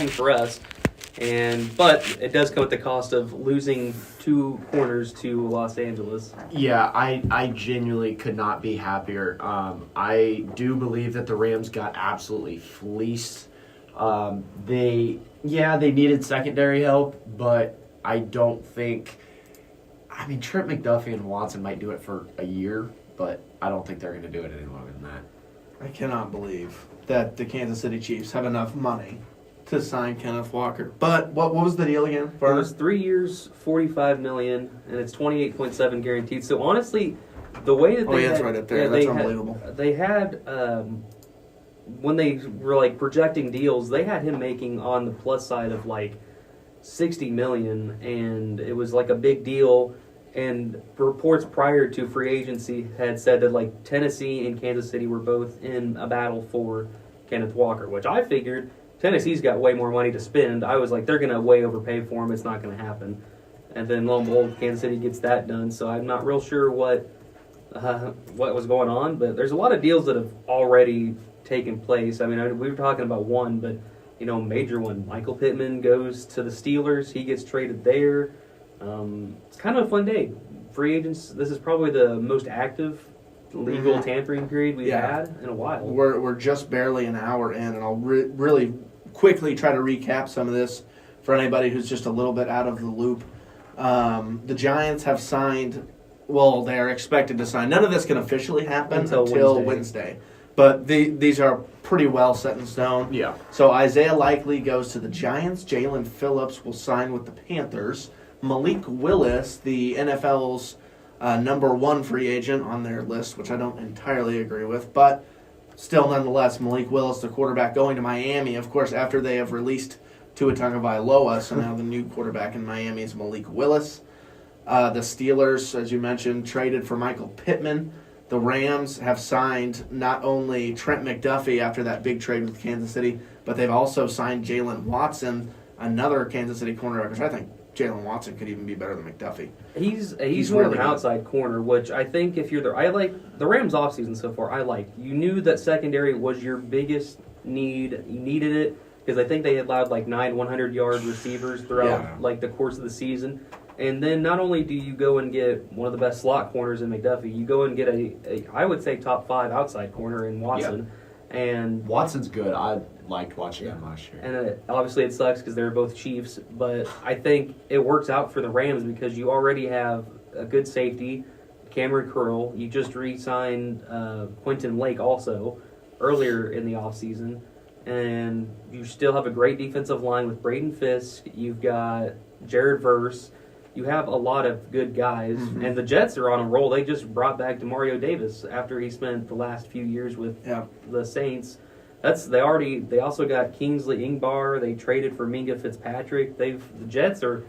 for us. But it does come at the cost of losing two corners to Los Angeles. Yeah, I genuinely could not be happier. I do believe that the Rams got absolutely fleeced. They needed secondary help, but I don't think. I mean, Trent McDuffie and Watson might do it for a year, but I don't think they're going to do it any longer than that. I cannot believe that the Kansas City Chiefs have enough money to sign Kenneth Walker. But what was the deal again? It was 3 years, $45 million, and it's 28.7 guaranteed. So honestly, the way that that's right up there. That's unbelievable. They had when they were like projecting deals, they had him making on the plus side of like $60 million, and it was like a big deal. And reports prior to free agency had said that like Tennessee and Kansas City were both in a battle for Kenneth Walker, which I figured Tennessee's got way more money to spend. I was like, they're going to way overpay for him. It's not going to happen. And then lo and behold, Kansas City gets that done. So I'm not real sure what was going on, but there's a lot of deals that have already taken place. I mean, we were talking about one, but major one. Michael Pittman goes to the Steelers. He gets traded there. It's kind of a fun day. Free agents, this is probably the most active legal tampering period we've had in a while. We're just barely an hour in, and I'll really quickly try to recap some of this for anybody who's just a little bit out of the loop. The Giants have signed, well, they are expected to sign. None of this can officially happen until Wednesday. But these are pretty well set in stone. Yeah. So Isaiah Likely goes to the Giants. Jalen Phillips will sign with the Panthers. Malik Willis, the NFL's number one free agent on their list, which I don't entirely agree with, but still nonetheless, Malik Willis, the quarterback, going to Miami, of course, after they have released Tua Tagovailoa, so now the new quarterback in Miami is Malik Willis. The Steelers, as you mentioned, traded for Michael Pittman. The Rams have signed not only Trent McDuffie after that big trade with Kansas City, but they've also signed Jalen Watson, another Kansas City cornerback, which I think Jalen Watson could even be better than McDuffie. He's more really of an outside corner, which I think if you're I like the Rams offseason so far. You knew that secondary was your biggest need. You needed it because I think they allowed like 9 100-yard receivers throughout like the course of the season. And then not only do you go and get one of the best slot corners in McDuffie, you go and get a I would say top 5 outside corner in Watson. Yeah. And Watson's good. I liked watching him last year. And obviously it sucks because they're both Chiefs, but I think it works out for the Rams because you already have a good safety, Cameron Curl. You just re-signed Quentin Lake also earlier in the offseason. And you still have a great defensive line with Braden Fisk. You've got Jared Verse. You have a lot of good guys. Mm-hmm. And the Jets are on a roll. They just brought back DeMario Davis after he spent the last few years with the Saints. They also got Kingsley Ingbar. They traded for Minka Fitzpatrick. The Jets are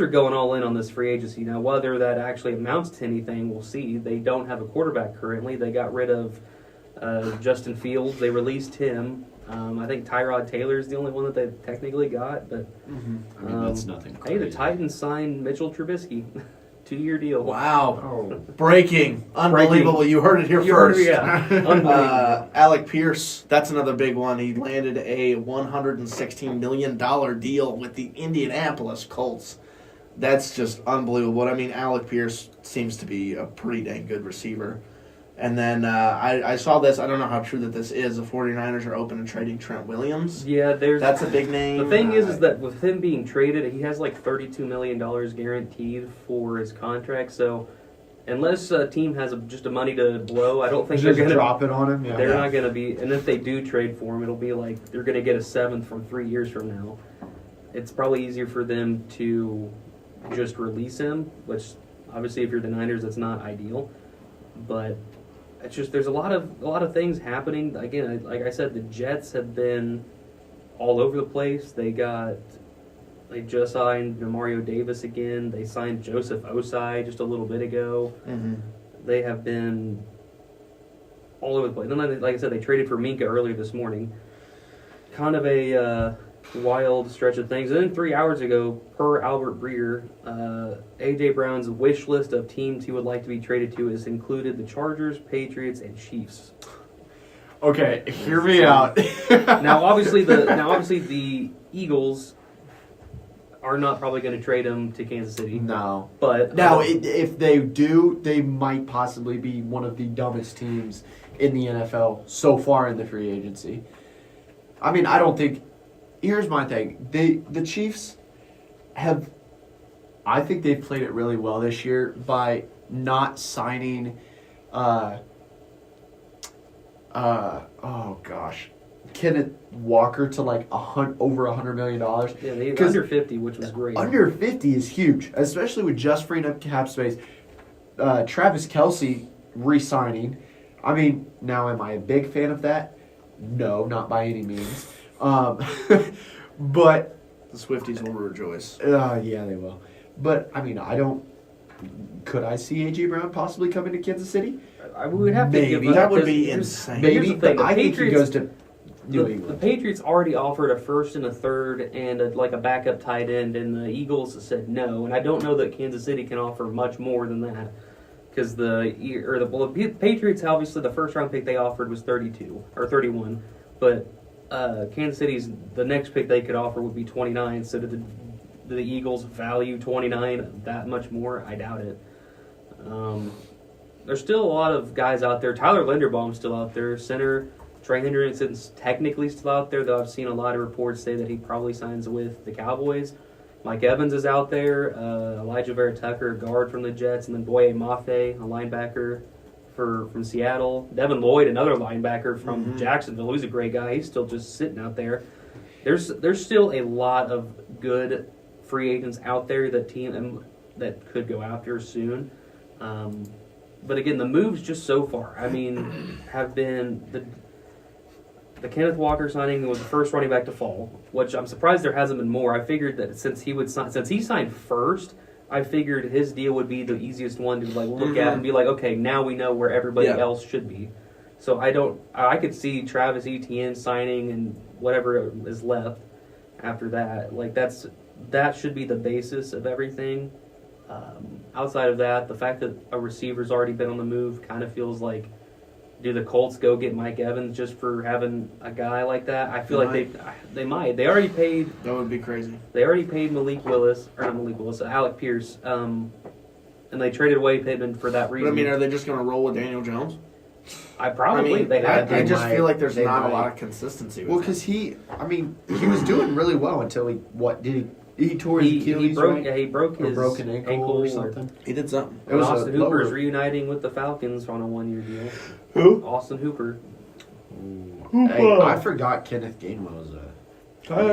going all in on this free agency. Now, whether that actually amounts to anything, we'll see. They don't have a quarterback currently. They got rid of Justin Fields. They released him. I think Tyrod Taylor is the only one that they've technically got. But I mean, that's nothing crazy. Hey, the Titans signed Mitchell Trubisky. 2-year deal. Wow. Oh. Breaking. Unbelievable. Breaking. You heard it here first. Unbelievable. Alec Pierce, that's another big one. He landed a $116 million deal with the Indianapolis Colts. That's just unbelievable. I mean, Alec Pierce seems to be a pretty dang good receiver. And then I saw this. I don't know how true that this is. The 49ers are open to trading Trent Williams. Yeah, that's a big name. The thing is that with him being traded, he has like $32 million guaranteed for his contract. So unless a team has just a money to blow, I don't think they're going to drop it on him. Yeah. They're not going to be. And if they do trade for him, it'll be like they're going to get a 7th from 3 years from now. It's probably easier for them to just release him, which obviously if you're the Niners, that's not ideal. But it's just there's a lot of things happening. Again, like I said, the Jets have been all over the place. They just signed Demario Davis again. They signed Joseph Osai just a little bit ago. Mm-hmm. They have been all over the place. And then, like I said, they traded for Minka earlier this morning. Kind of a wild stretch of things. And then 3 hours ago, per Albert Breer, A.J. Brown's wish list of teams he would like to be traded to has included the Chargers, Patriots, and Chiefs. Okay, hear me out. Now, obviously, the Eagles are not probably going to trade him to Kansas City. No. But Now, if they do, they might possibly be one of the dumbest teams in the NFL so far in the free agency. I mean, I don't think. Here's my thing: the Chiefs have. I think they've played it really well this year by not signing. Oh gosh, Kenneth Walker to like over $100 million. yeah, they 'Cause under 50, which was great. Under 50 is huge, especially with just freeing up cap space. Travis Kelce re-signing. I mean, now am I a big fan of that? No, not by any means. But The Swifties will rejoice. yeah, they will. But I mean, I don't. Could I see AJ Brown possibly coming to Kansas City? We would have to Maybe. give up, That would because be here's- insane. Here's Maybe, the thing, but the I think he Patriots- goes to New The England. Patriots already offered a first and a third and a backup tight end, and the Eagles said no. And I don't know that Kansas City can offer much more than that, because the Patriots, obviously the first round pick they offered was 32 or 31, but Kansas City's the next pick they could offer would be 29. So did the Eagles value 29 that much more? I doubt it. There's still a lot of guys out there. Tyler Linderbaum's still out there. Center Trey Hendrickson's technically still out there, though I've seen a lot of reports say that he probably signs with the Cowboys. Mike Evans is out there. Elijah Vera Tucker, a guard from the Jets, and then Boye Mafe, a linebacker from Seattle. Devin Lloyd, another linebacker from Jacksonville, who's a great guy. He's still just sitting out there. There's still a lot of good free agents out there that could go after soon. But again, the moves just so far, I mean, have been the Kenneth Walker signing was the first running back to fall, which I'm surprised there hasn't been more. I figured that since he signed first, I figured his deal would be the easiest one to like look at and be like, okay, now we know where everybody else should be. So I could see Travis Etienne signing and whatever is left after that. Like that should be the basis of everything. Outside of that, the fact that a receiver's already been on the move kind of feels like, do the Colts go get Mike Evans just for having a guy like that? I feel like they might. They already paid. That would be crazy. They already paid Alec Pierce, and they traded away Pittman for that But reason. I mean, are they just going to roll with Daniel Jones? I probably I had to. I just might. feel like there's They not might. a lot of consistency. Well, With because he was doing really well until he tore his Achilles, he broke right? he broke Or his broken ankle or something. he did something. It was Austin a Hooper is lower- reuniting with the Falcons on a 1-year deal. Who? Austin Hooper. Hey, I forgot Kenneth Gainwell was a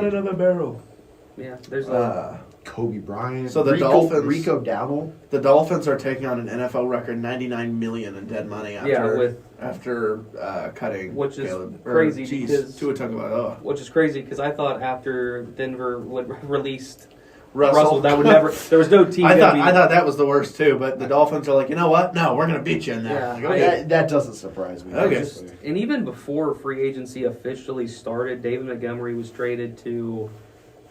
another barrel. Yeah, there's Kobe Bryant. So the Dolphins- Rico Dowdle. The Dolphins are taking on an NFL record $99 million in dead money after cutting which is Caleb, crazy because Tua Tagovailoa. which is crazy because I thought after Denver released Russell, that would never. There was no team. I gonna be, thought that was the worst too, but the Dolphins are like, you know what? No, we're going to beat you in that. Yeah, Like, okay. That doesn't surprise me. Okay. honestly. And even before free agency officially started, David Montgomery was traded to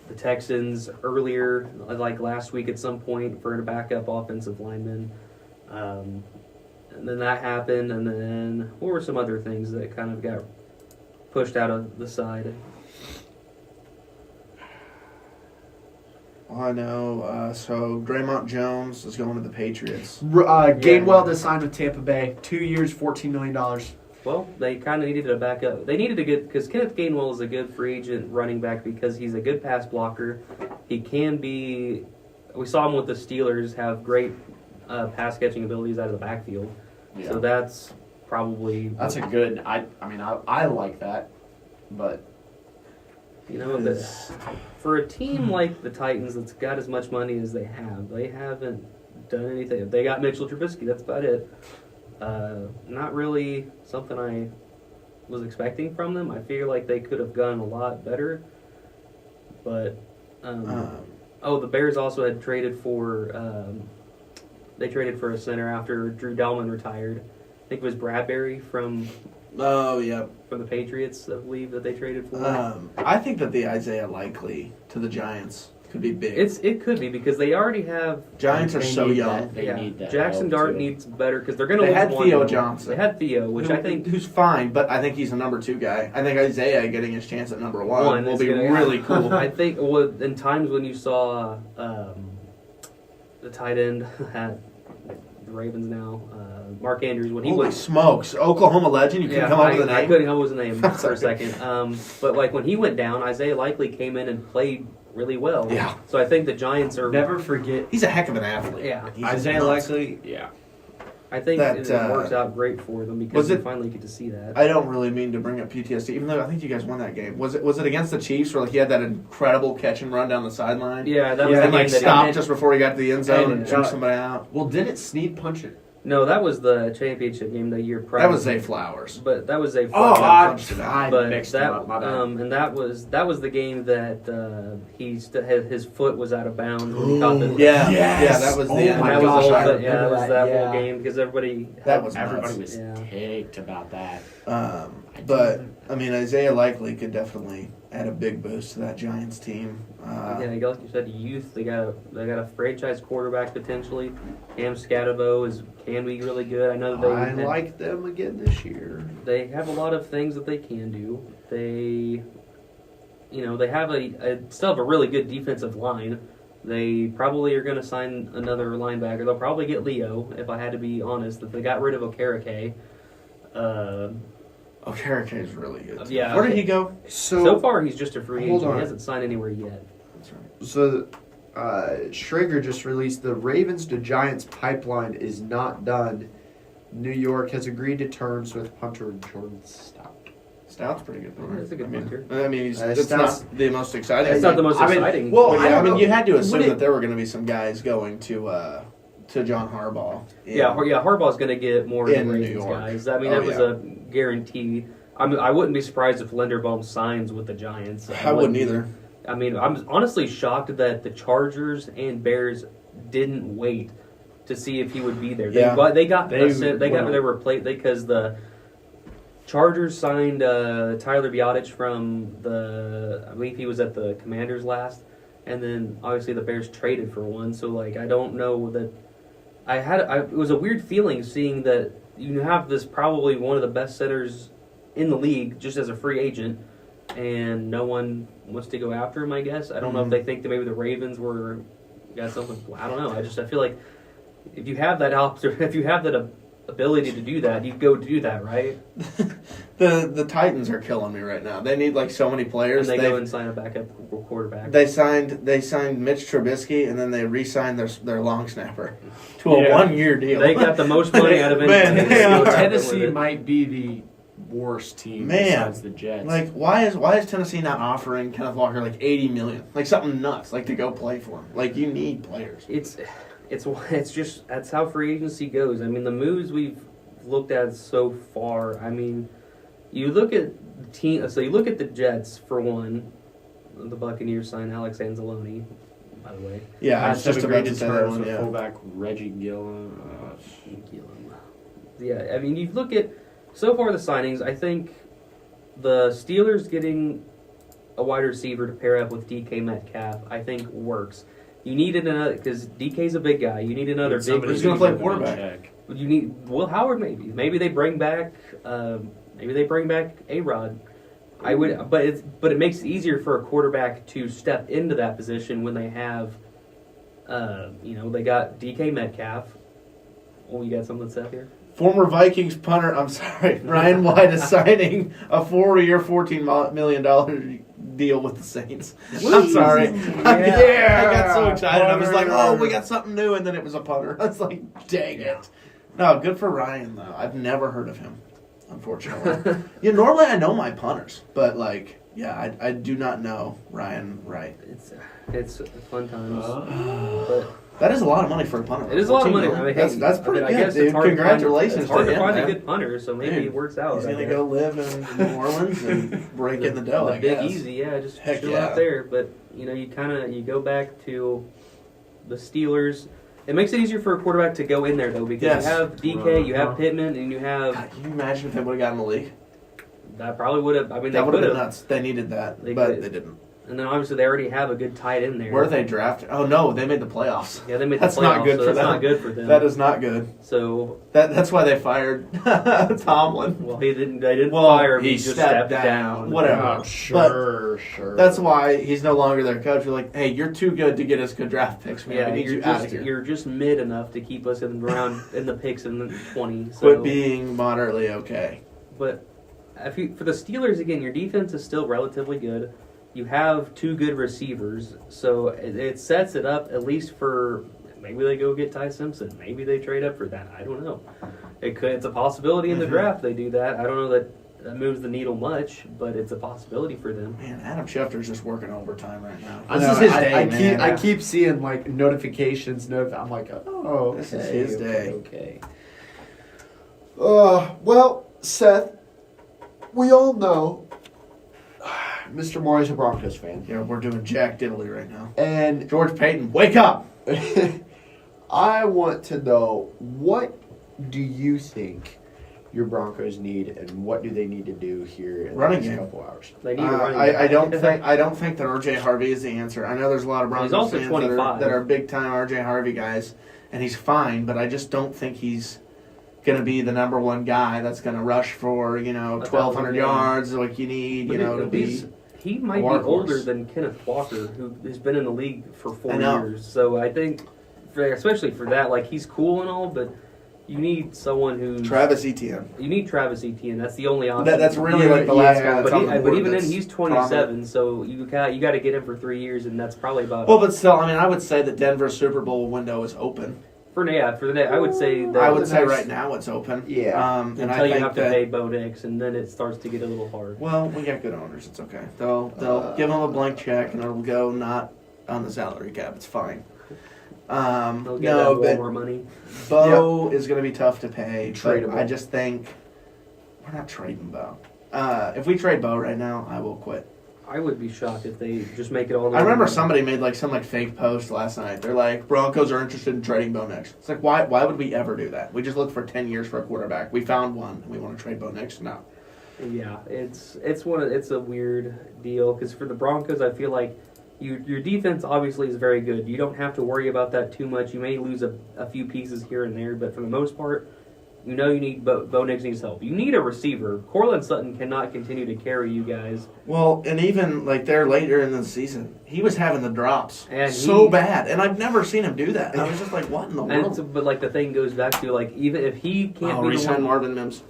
the Texans earlier, like last week at some point, for a backup offensive lineman. And then that happened, and then what were some other things that kind of got pushed out of the side? I know. So Draymond Jones is going to the Patriots. Gainwell to sign with Tampa Bay. 2 years, $14 million. Well, they kind of needed a backup. They needed to get, because Kenneth Gainwell is a good free agent running back because he's a good pass blocker. He can be. We saw him with the Steelers have great pass catching abilities out of the backfield. Yeah. So that's probably That's a good. I like that, but for a team like the Titans that's got as much money as they haven't done anything. They got Mitchell Trubisky. That's about it. Not really something I was expecting from them. I feel like they could have gone a lot better. But the Bears also had traded for they traded for a center after Drew Dalman retired. I think it was Bradbury from the Patriots, I believe, that they traded for. I think that the Isaiah Likely to the Giants could be big. It could be because they already have. Giants are They so need young. that. They need that Jackson help, Dart too. needs better because they're going to They lose had one. Theo Johnson. They had Theo, which I think who's fine, but I think he's a number 2 guy. I think Isaiah getting his chance at number 1 one will is be gonna- really cool. I think well, in times when you saw the tight end at the Ravens now, Mark Andrews, when he Holy went. smokes, Oklahoma legend! You couldn't come up with a I name. couldn't come up with a name for a Sorry. second. But like when he went down, Isaiah Likely came in and played really well. Yeah. So I think the Giants are. Never forget He's a heck of an athlete. Yeah. He's Isaiah nuts. Likely. Yeah. I think that, it works out great for them because was they it- finally get to see that. I don't really mean to bring up PTSD, even though I think you guys won that game. Was it against the Chiefs where like he had that incredible catch and run down the sideline? Yeah, that was Yeah, the And game like that stopped just before he got to the end zone and And, choked somebody out. Well, didn't Snead punch it? No, that was the championship game the year prior. That was Zay Flowers. But that was a. Oh, I but mixed that them up. My bad. and that was the game that his foot was out of bounds when he caught the. Yeah, Yes! yeah, that was the Oh end. And my that was gosh, all I that, remember that was that that, whole game because everybody. That was nuts. Everybody was Yeah. ticked about that. But I mean, Isaiah Likely could definitely add a big boost to that Giants team. Yeah, like you said, youth. They got a franchise quarterback potentially. Cam Scatabo can be really good. I know that I like them again this year. they have a lot of things that they can do. They have still have a really good defensive line. They probably are going to sign another linebacker. They'll probably get Leo, if I had to be honest. If they got rid of Okereke. Okereke is really good. too. Yeah. Where did he go? So far, he's just a free Hold agent. on. He hasn't signed anywhere yet. That's right. So, Schrager just released the Ravens to Giants pipeline is not done. New York has agreed to terms with punter Jordan Stout. Stout's pretty good. Though, That's a good I mean, punter. I mean, he's, Uh, it's Stout's- not the most exciting. It's not the most I mean, exciting. well, But I yeah, don't I mean, know. you had to assume Would it- that there were going to be some guys going to John Harbaugh. Yeah, Harbaugh's going to get more of In the New Ravens York. guys. I mean, Oh, that was a guarantee. I wouldn't be surprised if Linderbaum signs with the Giants. I wouldn't either. I mean, I'm honestly shocked that the Chargers and Bears didn't wait to see if he would be there. Yeah. They got They their replace because the Chargers signed Tyler Biotic from I believe he was at the Commanders last, and then obviously the Bears traded for one. So like, I don't know that it was a weird feeling seeing that you have this probably one of the best centers in the league just as a free agent, and no one wants to go after him. I guess I don't know if they think that maybe the Ravens got something. I don't know. I feel like if you have that ability to do that, you go do that, right? The Titans are killing me right now. They need like so many And players. they go and sign a backup quarterback. They signed Mitch Trubisky and then they re-signed their long snapper to a Yeah. 1-year deal. They got the most money out of any Man, team. they are. Tennessee might be the worst team Man. besides the Jets. Like why is Tennessee not offering Kenneth Walker like $80 million, like something nuts, like to go play for him? Like you need players. It's just that's how free agency goes. I mean, the moves we've looked at so far. I mean, you look at the team. So you look at the Jets for one. The Buccaneers signed Alex Anzalone, by the way. Yeah, I was Pats have just agreed about to to say that terms one. with Yeah. fullback Reggie Gillen. Yeah, I mean, you look at so far the signings. I think the Steelers getting a wide receiver to pair up with DK Metcalf, I think works. You needed another because DK's a big guy. You need another big. Somebody Who's gonna play keep him in quarterback? check. You need Will Howard maybe they bring back A-Rod. I would, but it makes it easier for a quarterback to step into that position when they have, they got DK Metcalf. Oh, you got something set here? Former Vikings punter, I'm sorry, Ryan White is signing a 4-year, $14 million deal with the Saints. I'm sorry. Yeah. I got so excited. I was like, Punter. oh, we got something new, and then it was a punter. I was like, dang it. No, good for Ryan, though. I've never heard of him, unfortunately. Normally I know my punters, but, like, yeah, I do not know Ryan Wright. It's fun times, Uh, but That is a lot of money for a punter. it is a lot of money. 14 I mean, that's hey, pretty I good, guess dude. it's hard Congratulations to find, to him, a man. good punter, so maybe Dude, it works out. He's I going to guess. go live in New Orleans and break in the dough, The I Big guess. Easy, yeah, just Heck chill yeah. out there. But you go back to the Steelers. It makes it easier for a quarterback to go in there though because Yes. you have DK, you have Pittman, and you have God, can you imagine if they would have gotten Malik? that probably would have. I mean, That they would have could been have. nuts. They needed that, They but could. they didn't. And then obviously they already have a good tight end there. Where are they drafted? Oh no, they made the playoffs. Yeah, they made That's the playoffs, not good so for that's them. not good for them. That is not good. So, That's why they fired Tomlin. well, they didn't fire him. he He just stepped stepped down. Whatever. Oh, sure. That's why he's no longer their coach. We're like, hey, you're too good to get us good draft picks, man. Yeah, we need you out of here. you're just mid enough to keep us in around in the picks in the 20. So. Quit being moderately okay. But for the Steelers, again, your defense is still relatively good. You have 2 good receivers, so it sets it up at least for maybe they go get Ty Simpson. Maybe they trade up for that. I don't know. It's a possibility in the draft they do that. I don't know that moves the needle much, but it's a possibility for them. Man, Adam Schefter's just working overtime right now. I This know, is his I- day, I man. keep, I keep seeing like notifications. I'm like, oh, This is okay, his day. Okay. Well, Seth, we all know Mr. Morey's a Broncos fan, Yeah, we're doing Jack Diddley right now. and George Payton, wake up! I want to know, what do you think your Broncos need, and what do they need to do here in Running the next game. couple hours? They need a running back. I don't think that RJ Harvey is the answer. I know there's a lot of Broncos also fans 25. that are big time RJ Harvey guys, and he's fine, but I just don't think he's gonna be the number one guy that's gonna rush for 1,200 yards like you need But to be. he might be workhorse. older than Kenneth Walker, who has been in the league for 4 I know. years. So I think, especially for that, like he's cool and all, but you need someone who's Travis Etienne. You need Travis Etienne. That's the only option. That's really like the last Yeah, guy. That's But, on the but board even then, that's he's 27, prominent. so you got to get him for 3 years, and that's probably about Well, but still, I mean, I would say the Denver Super Bowl window is open. for the day. I would say that I would say right now it's open. Yeah. and until I you think have to that, pay Bo Nix, and then it starts to get a little hard. well, we got good owners. It's okay. They'll give him a blank check, and it'll go not on the salary cap. It's fine. They'll get No, that but Walmart money. Bo is going to be tough to pay. but Tradable. I just think we're not trading Bo. If we trade Bo right now, I will quit. I would be shocked if they just make it all. The I way remember down. somebody made some fake post last night. They're like, Broncos are interested in trading Bo Nix. It's like, why would we ever do that? We just looked for 10 years for a quarterback. We found one, and we want to trade Bo Nix? No. Yeah, it's a weird deal because for the Broncos, I feel like your defense obviously is very good. You don't have to worry about that too much. You may lose a few pieces here and there, but for the most part, you need Bo Nix needs help. You need a receiver. Cortland Sutton cannot continue to carry you guys. Well, and even there later in the season, he was having the drops And so he- bad, and I've never seen him do that. I was just like, what in the And world? but like the thing goes back to like even if he can't be the Resign one, Marvin Mims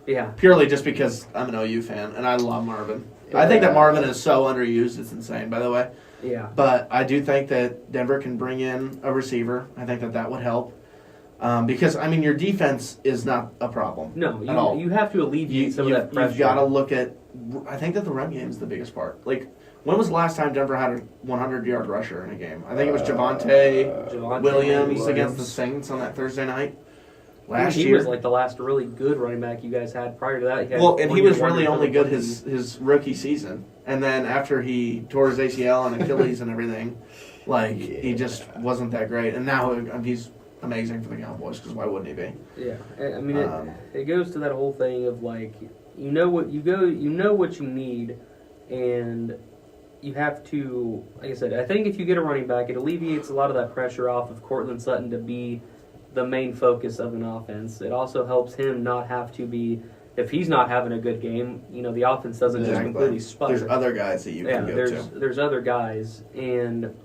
yeah, purely just because I'm an OU fan and I love Marvin. I think that Marvin is so underused; it's insane. By the way, yeah. but I do think that Denver can bring in a receiver. I think that would help because I mean your defense is not a problem. No, at all. you have to alleviate some of that pressure. You've got to look at. I think that the run game is the biggest part. Like, when was the last time Denver had a 100-yard rusher in a game? I think it was Javonte Williams maybe. against the Saints on that Thursday night last he year. was like the last really good running back you guys had. Prior to that, he had Well, and he 20 was or really only good 100. his rookie season, and then after he tore his ACL and Achilles and everything, he just wasn't that great. And now he's amazing for the Cowboys because why wouldn't he be? Yeah, I mean Um, it goes to that whole thing of like you know what you need, and you have to. Like I said, I think if you get a running back, it alleviates a lot of that pressure off of Cortland Sutton to be the main focus of an offense. It also helps him not have to be. If he's not having a good game, the offense doesn't just completely sputter. There's other guys that you can go to. There's other guys, and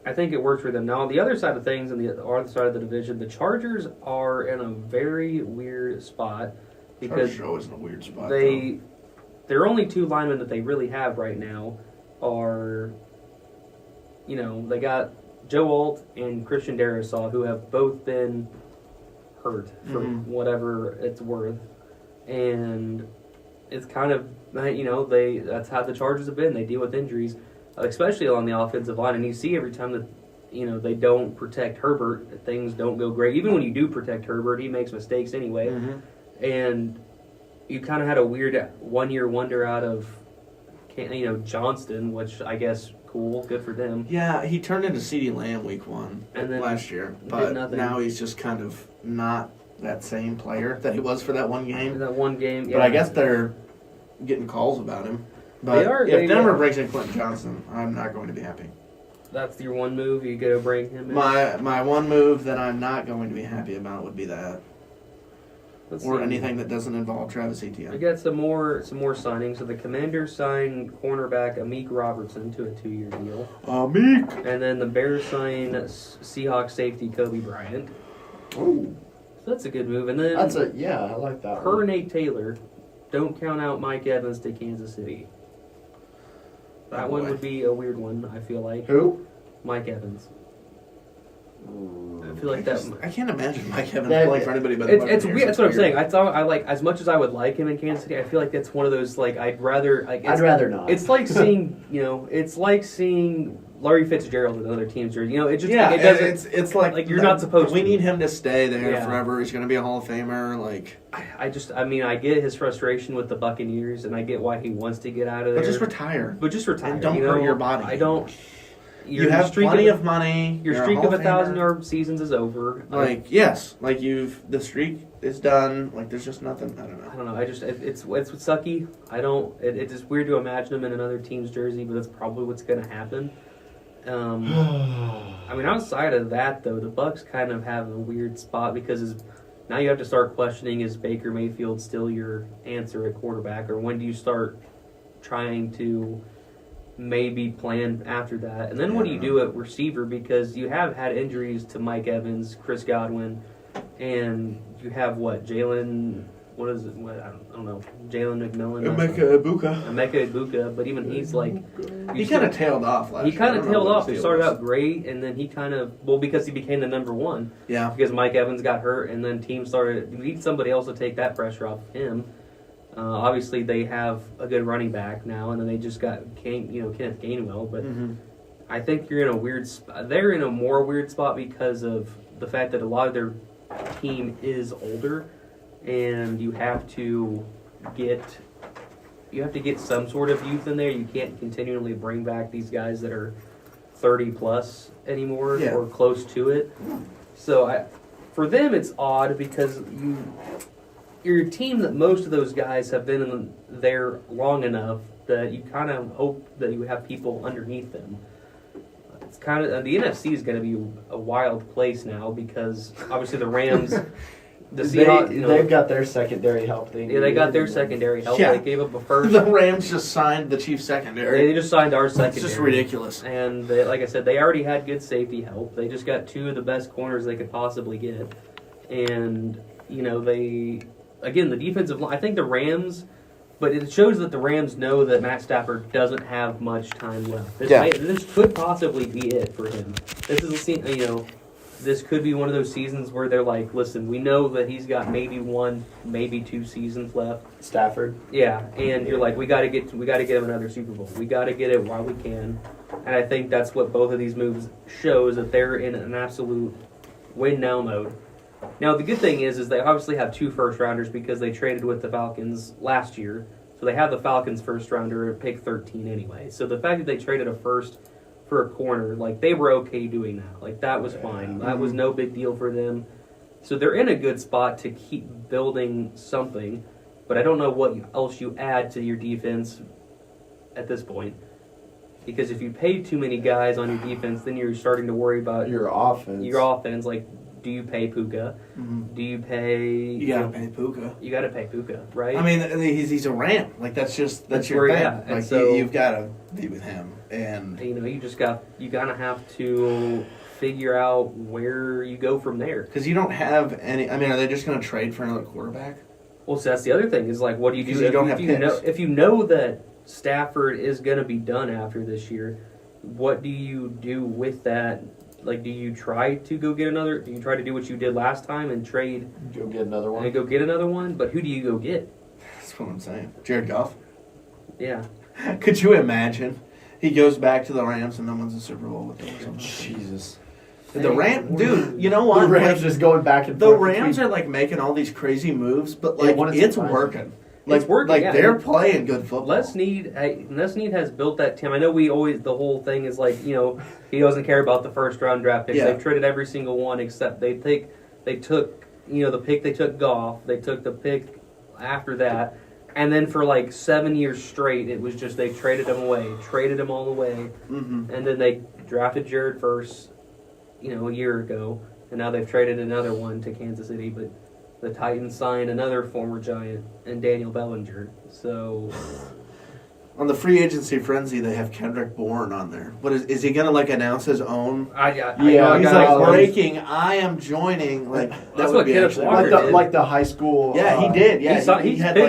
I think it works for them. Now, on the other side of things, on the other side of the division, the Chargers are in a very weird spot because Chargers are always in a weird spot. their only 2 linemen that they really have right now are, they got Joe Alt and Christian Darrisaw, who have both been hurt for whatever it's worth, and it's kind of that's how the Chargers have been. They deal with injuries, especially along the offensive line, and you see every time that they don't protect Herbert, things don't go great. Even when you do protect Herbert, he makes mistakes anyway, and you kind of had a weird 1-year wonder out of Johnston, which I guess cool, good for them. Yeah, he turned into CeeDee Lamb week 1 And then last year, did but nothing. now he's just kind of not that same player that he was for that one game. That one game, yeah. But I guess they're getting calls about him. But They are- if they- Denver brings in Quentin Johnson, I'm not going to be happy. That's your one move. You go bring him in. My one move that I'm not going to be happy about would be that, Let's or see. anything that doesn't involve Travis I Etienne. got some more signings. So the Commanders signed cornerback Amik Robertson to a 2-year deal, Meek. and then the Bears signed Seahawks safety Kobe Bryant. Oh, So that's a good move. And then I like that. per one. Nate Taylor, don't count out Mike Evans to Kansas City. That Oh, one boy. would be a weird one. I feel like Who? Mike Evans. I feel like that. I can't imagine Mike Evans That- playing for anybody but It's weird. That's what I'm saying. I thought I like as much as I would like him in Kansas City. I feel like that's one of those like I'd rather like. I'd rather not. It's like seeing it's like seeing Larry Fitzgerald in other teams. Or it just Yeah, it doesn't. it's like you're not supposed We to. need him to stay there Yeah. forever. He's going to be a Hall of Famer. Like, I mean I get his frustration with the Buccaneers and I get why he wants to get out of there. but just retire. But just retire. And don't you hurt know? your body. I don't. You have plenty of money. Your you're a streak Hall of 1,000 Famer. yard seasons is over. Like, yes, like the streak is done. Like, there's just nothing. I don't know. I don't know. I just it's sucky. I don't. It's just weird to imagine him in another team's jersey, but that's probably what's going to happen. I mean, outside of that, though, the Bucks kind of have a weird spot because now you have to start questioning: is Baker Mayfield still your answer at quarterback, or when do you start trying to maybe plan after that? And then what do you do at receiver? Because you have had injuries to Mike Evans, Chris Godwin, and you have Jalen. What is it? I don't know. Jalen McMillan. Ibuka. Emeka Ibuka, but even he's like He kind of tailed off last he year. kind I of don't know tailed what off. his He deal started was. out great, and then he kind of because he became the number one Yeah. because Mike Evans got hurt, and then teams started you need somebody else to take that pressure off of him. Obviously, they have a good running back now, and then they just got Kenneth Gainwell. But Mm-hmm. I think you're in a weird. They're in a more weird spot because of the fact that a lot of their team is older, and you have to get some sort of youth in there. You can't continually bring back these guys that are 30 plus anymore Yeah. or close to it. So for them, it's odd because you're a team that most of those guys have been in there long enough that you kind of hope that you have people underneath them. It's kind of the NFC is going to be a wild place now because obviously the Rams, the Seahawks, They've got their secondary help. they got their secondary help. Yeah. They gave up a first. The Rams just signed the Chiefs secondary. They just signed our secondary. It's just ridiculous. And they, like I said, they already had good safety help. They just got two of the best corners they could possibly get. And, the defensive line, I think the Rams, but it shows that the Rams know that Matt Stafford doesn't have much time left. This could possibly be it for him. This is this could be one of those seasons where they're like, listen, we know that he's got maybe 1, maybe 2 seasons left. Stafford. Yeah, and you're like, we got to get him another Super Bowl. We got to get it while we can, and I think that's what both of these moves shows that they're in an absolute win now mode. Now the good thing is they obviously have 2 first rounders because they traded with the Falcons last year, so they have the Falcons first rounder at pick 13 anyway. So the fact that they traded a first for a corner, like they were okay doing that, like that was fine. That was no big deal for them. So they're in a good spot to keep building something. But I don't know what else you add to your defense at this point. Because if you pay too many guys on your defense, then you're starting to worry about Your offense. your offense. Like, do you pay Puka? Mhm. Do you pay... You gotta pay Puka. You got to pay Puka, right? I mean, he's a Ram. Like that's That's your where thing. you're at. And Like so- you've got to be with him. And you gotta have to figure out where you go from there. because you don't have any. I mean, are they just going to trade for another quarterback? Well, so that's the other thing is like, what do you do Because you don't have if you know that Stafford is going to be done after this year? What do you do with that? Like, do you try to go get another? Do you try to do what you did last time and trade Go get another one. and go get another one? But who do you go get? That's what I'm saying. Jared Goff. Yeah, Could you imagine? He goes back to the Rams and no one's in Super Bowl with them or something. Jesus. The Rams, dude. You know what? The Rams Like, just going back and the forth. Rams between- are like making all these crazy moves, but Yeah, like when it's it's surprising. working. Like It's working, Like yeah. they're playing good football. Les Snead has built that team. I know the whole thing is like, he doesn't care about the first round draft picks. Yeah. They've traded every single one except they took the pick they took Goff. They took the pick after that. And then for like 7 years straight, it was just they traded him away, traded him all away, Mm-hmm. and then they drafted Jared first, a year ago, and now they've traded another one to Kansas City. But the Titans signed another former Giant and Daniel Bellinger. So On the free agency frenzy, they have Kendrick Bourne on there. What is he gonna like announce his own? Yeah, He's got like all those- breaking. I am joining. Like That's that would what be Kenneth actually Walker really did. like the high school. Yeah, he did. Yeah,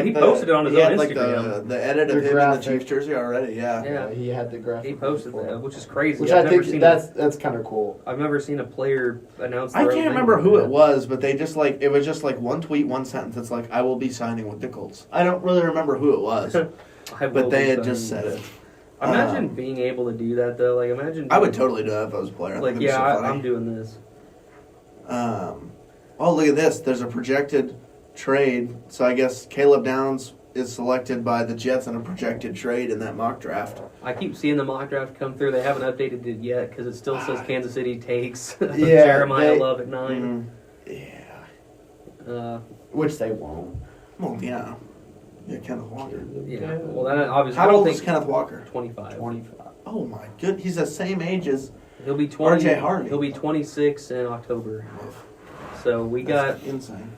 he posted it on his he own had, like Instagram. the edit of The him in the graphic. Chiefs jersey already. Yeah. Yeah. He had the graphic. He posted before. that, which is crazy. Which I've I never think seen that's kind of cool. I've never seen a player announce. I their own can't thing remember like who that. it was, but they just like it was just like one tweet, one sentence. It's like I will be signing with the Colts. I don't really remember who it was, I will but they be had just signing. said it. Imagine being able to do that though. Like imagine. I would totally do that if I was a player. I Like think it'd be so funny. I'm doing this. Oh, look at this. There's a projected trade. So I guess Caleb Downs is selected by the Jets in a projected trade in that mock draft. I keep seeing the mock draft come through. They haven't updated it yet because it still says Kansas City takes Yeah, Jeremiah they- Love at 9. Yeah. Which they won't. Well, yeah. Yeah, Kenneth Walker. Yeah. Well, that obviously. I How don't old think is Kenneth Walker? 25. 25. Oh my good. He's the same age as. He'll be 20. RJ Harvey. He'll be 26 in October. So we got That's insane.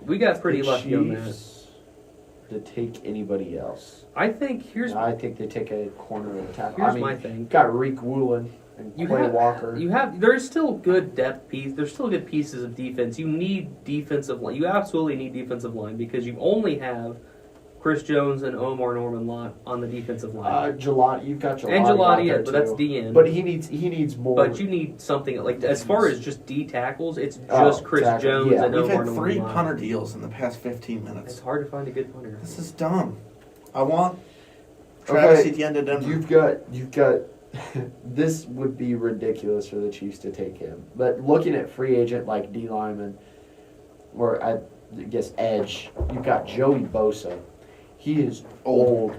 pretty The lucky on that. Chiefs to take anybody else. I think I think they take a corner of tackle. here's my thing. Got Reek Woolen and You Quay have- Walker. There's still good depth piece. There's still good pieces of defense. You need defensive line. You absolutely need defensive line because you only have Chris Jones and Omar Norman Lott on the defensive line. Gelati, you've got Gelati. And out Gelati, there but that's too. DN. But he needs more. But you need something like as far as just D tackles, it's Oh, just Chris tackle, Jones yeah. and We've Omar had Norman 3 Lott. punter deals in the past 15 It's minutes. hard to find a good punter. This is dumb. I want Travis Okay, Etienne to Denver. You've got. This would be ridiculous for the Chiefs to take him. But looking at free agent like D lineman, or I guess edge, you've got Joey Bosa. He is old.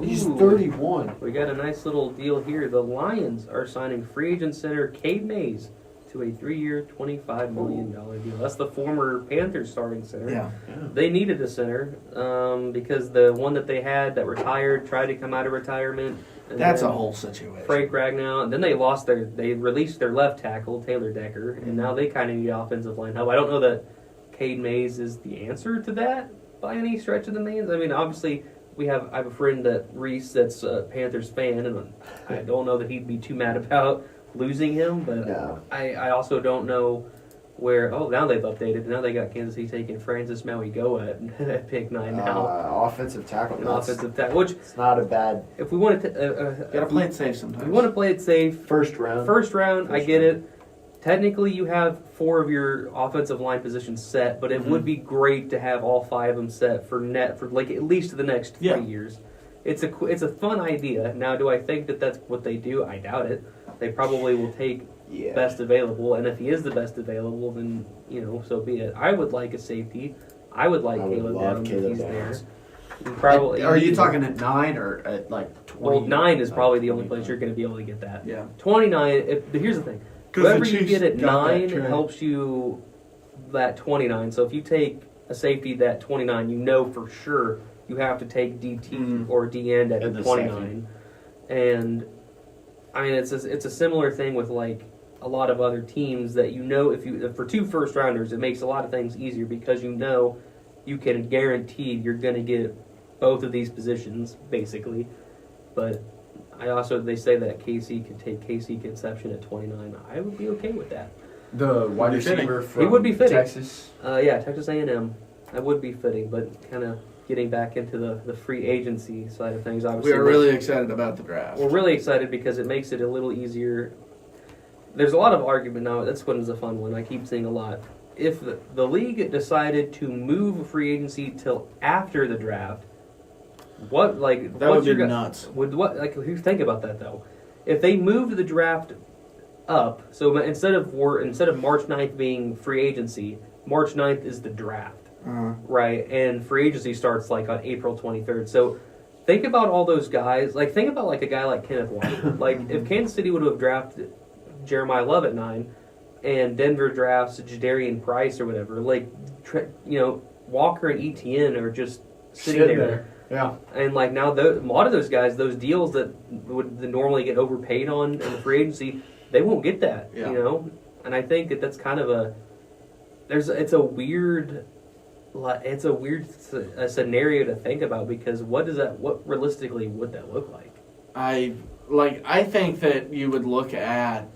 He's Ooh. 31. We got a nice little deal here. The Lions are signing free agent center Cade Mays to a 3-year, $25 million deal. That's the former Panthers starting center. Yeah. They needed a center because the one that they had that retired tried to come out of retirement. And That's then a whole situation. Frank Ragnow. And then they released their left tackle, Taylor Decker, and now they kind of need offensive line help. I don't know that Cade Mays is the answer to that by any stretch of the means. I mean, obviously, I have a friend Reese that's a Panthers fan, and I don't know that he'd be too mad about losing him, but No. I also don't know where. Oh, now they've updated. Now they got Kansas City taking Francis Mauigoa at pick 9 now. Offensive tackle. An That's- offensive tackle. Which, It's not a bad if we wanted to, Gotta play it safe sometimes. we want to play it safe. first round. First round, I First get round. it. Technically, you have 4 of your offensive line positions set, but it would be great to have all 5 of them set for like at least the next 3 Yeah. years. It's a fun idea. Now, do I think that that's what they do? I doubt it. They probably will take Yeah. best available, and if he is the best available, then so be it. I would like a safety. I would like I would Caleb love Downs Caleb if he's Downs. there. You probably. Are you talking at 9 or at like 20? Well, 9 is probably the only place you're going to be able to get that. Yeah. 29. But here's the thing. 'Cause Whoever the you Chiefs get at got that 9 trade. helps you that 29. So if you take a safety that 29, you know for sure you have to take DT Mhm. or D end at In the 29. And I mean it's a similar thing with like a lot of other teams that if for 2 first rounders it makes a lot of things easier because you can guarantee you're going to get both of these positions basically. But they say that KC could take KC Conception at 29. I would be okay with that. The wide Would be fitting. receiver He from would be fitting. Texas. Yeah, Texas A&M. That would be fitting, but kind of getting back into the free agency side of things. We Obviously, are really excited about the draft. we're really excited because it makes it a little easier. There's a lot of argument now. This one's a fun one. I keep seeing a lot. If the league decided to move free agency till after the draft, That would what's be your nuts. you think about that though? If they moved the draft up, so instead of March 9th being free agency, March 9th is the draft. Right, and free agency starts like on April 23rd. So think about all those guys. Like think about like a guy like Kenneth Walker. Like if Kansas City would have drafted Jeremiah Love at 9, and Denver drafts Jadarian Price or whatever. Like Walker and ETN are just sitting there. Yeah. And like now, a lot of those guys, those deals that would normally get overpaid on in the free agency, they won't get that. Yeah. You know, and I think that's kind of it's a weird scenario to think about, because what realistically would that look like? I think that you would look at,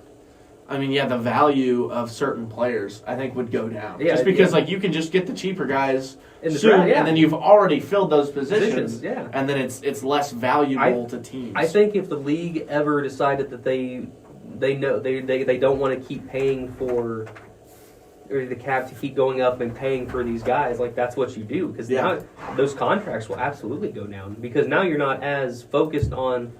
the value of certain players I think would go down. Yeah, just because yeah. you can just get the cheaper guys In the soon, draft, yeah. and then you've already filled those positions, Yeah. and then it's less valuable to teams. I think if the league ever decided that they don't want to keep paying for, or the cap to keep going up and paying for these guys, like that's what you do, because Yeah. now those contracts will absolutely go down, because now you're not as focused on,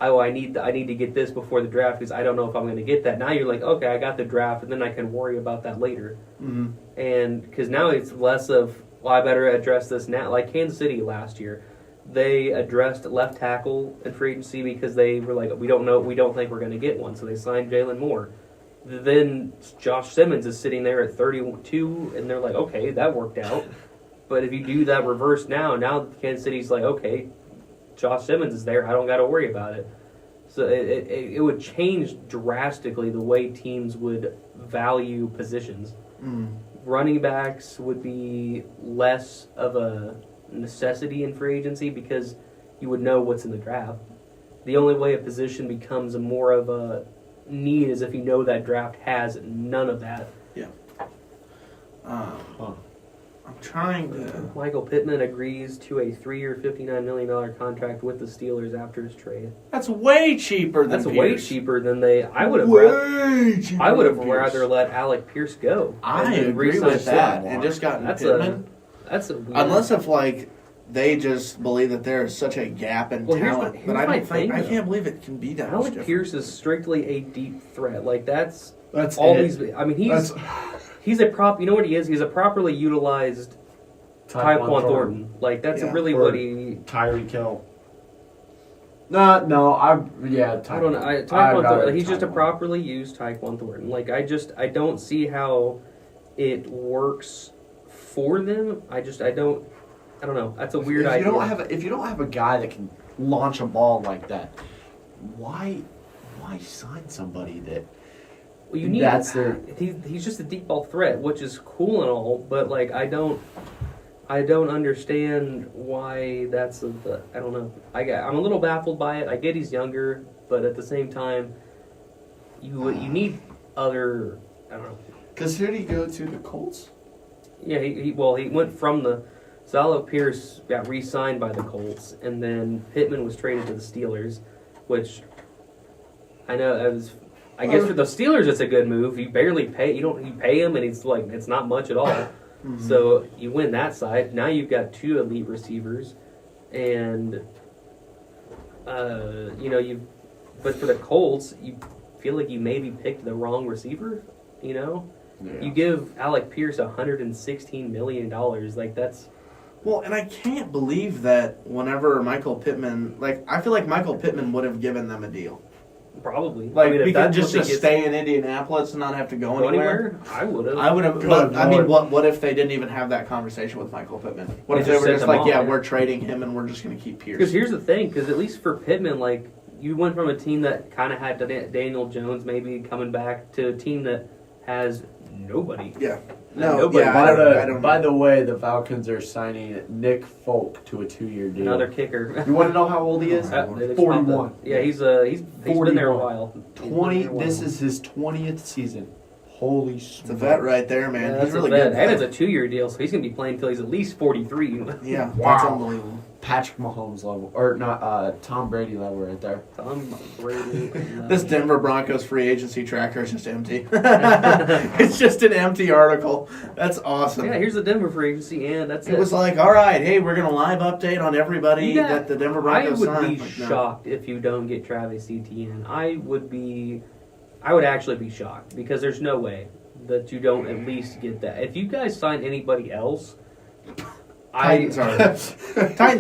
oh, I need to get this before the draft because I don't know if I'm going to get that. Now you're like, okay, I got the draft, and then I can worry about that later. Mm-hmm. And because now it's less of, well, I better address this now. Like Kansas City last year, they addressed left tackle in free agency because they were like, we don't think we're going to get one, so they signed Jalen Moore. Then Josh Simmons is sitting there at 32, and they're like, okay, that worked out. But if you do that reverse now Kansas City's like, okay, Josh Simmons is there, I don't got to worry about it. So it would change drastically the way teams would value positions. Mm. Running backs would be less of a necessity in free agency because you would know what's in the draft. The only way a position becomes more of a need is if you know that draft has none of that. I'm trying to. Michael Pittman agrees to a 3-year, $59 million contract with the Steelers after his trade. That's way cheaper than That's Pierce. way cheaper than they. I would have rather let Alec Pierce go. I and then agree re-sign with that, Pittman. and just gotten That's Pittman. That's a weird. Unless if they just believe that there is such a gap in Well, here's talent, my- but here's I my don't think thing, I though. can't believe it can be that much Alec different. Pierce is strictly a deep threat. Like that's That's always. it. I mean, he's a prop. You know what he is? He's a properly utilized Tyquan Thornton. Like that's Yeah. really Or- what he. Tyreek Hill. No, I don't know. I'd Tyquan rather Thornton. He's just a Tyquan. properly used Tyquan Thornton. Like I don't see how it works for them. I don't know. That's a weird if idea. If you don't have a guy that can launch a ball like that, why sign somebody that? Well, you need That's their- he's just a deep ball threat, which is cool and all, but like I don't understand why that's I don't know. I'm a little baffled by it. I get he's younger, but at the same time, you need other. I don't know. Because who did he go to? The Colts. Yeah, he went from the. So Alec Pierce got re-signed by the Colts, and then Pittman was traded to the Steelers, which I know it was. I guess for the Steelers, it's a good move. You barely pay. You pay him, and it's not much at all. Mhm. So you win that side. Now you've got 2 elite receivers, and But for the Colts, you feel like you maybe picked the wrong receiver. You know, you give Alec Pierce $116 million. Like that's. Well, and I can't believe that whenever Michael Pittman, I feel like Michael Pittman would have given them a deal. Probably. If that's just what to they get- stay in Indianapolis and not have to go anywhere. I would have. I would have. Good But I mean, Lord. what if they didn't even have that conversation with Michael Pittman? What if They they just were sent just him like, off, yeah, yeah. we're trading him and we're just going to keep Pierce? Because here's the thing. Because at least for Pittman, you went from a team that kind of had Daniel Jones maybe coming back to a team that has nobody. Yeah. No. Nobody. Yeah. I don't. By the way, the Falcons are signing Nick Folk to a 2-year deal. Another kicker. You want to know how old he is? It's 41. Yeah, he's been there a 41. while. 20. This is his 20th season. Holy It's a smokes. vet right there, man. Yeah, He's that's really a vet. good. And it's a 2-year deal, so he's gonna be playing until he's at least 43. Yeah. Wow. That's unbelievable. Patrick Mahomes level. Or not, Tom Brady level right there. Tom Brady. This Denver Broncos free agency tracker is just empty. It's just an empty article. That's awesome. Yeah, here's the Denver free agency, and that's it. It was like, all right, hey, we're going to live update on everybody Yeah, that the Denver I Broncos would signed. be Like, no. shocked if you don't get Travis Etienne. I would actually be shocked because there's no way that you don't at least get that. If you guys sign anybody else, Titans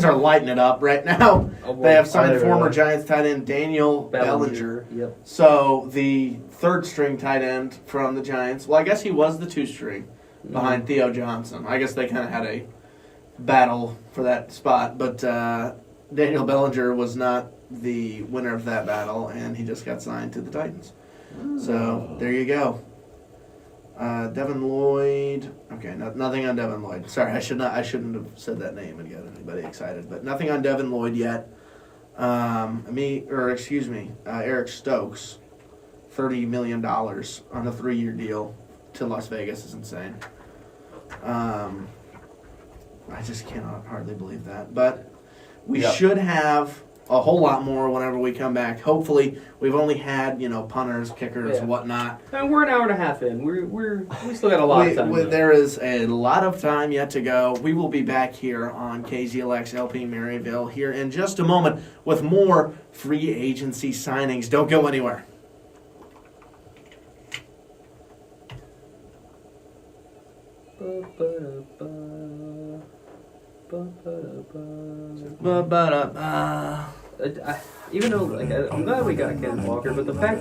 are lighting it up right now. They have signed Are they former really? Giants tight end Daniel Bellinger. Yep. So the 3rd string tight end from the Giants. Well, I guess he was the 2 string Mm-hmm. behind Theo Johnson. I guess they kind of had a battle for that spot, but Daniel Bellinger was not the winner of that battle, and he just got signed to the Titans. So there you go. Devin Lloyd. Okay, nothing on Devin Lloyd. Sorry, I shouldn't have said that name and got anybody excited. But nothing on Devin Lloyd yet. Eric Stokes, $30 million on a 3-year deal to Las Vegas is insane. I just cannot hardly believe that. But we should have a whole lot more whenever we come back. Hopefully, we've only had punters, kickers, whatnot. And we're an hour and a half in. We still got a lot of time. There is a lot of time yet to go. We will be back here on KZLX LP Maryville here in just a moment with more free agency signings. Don't go anywhere. Even though, I'm glad we got Ken Walker, but the fact that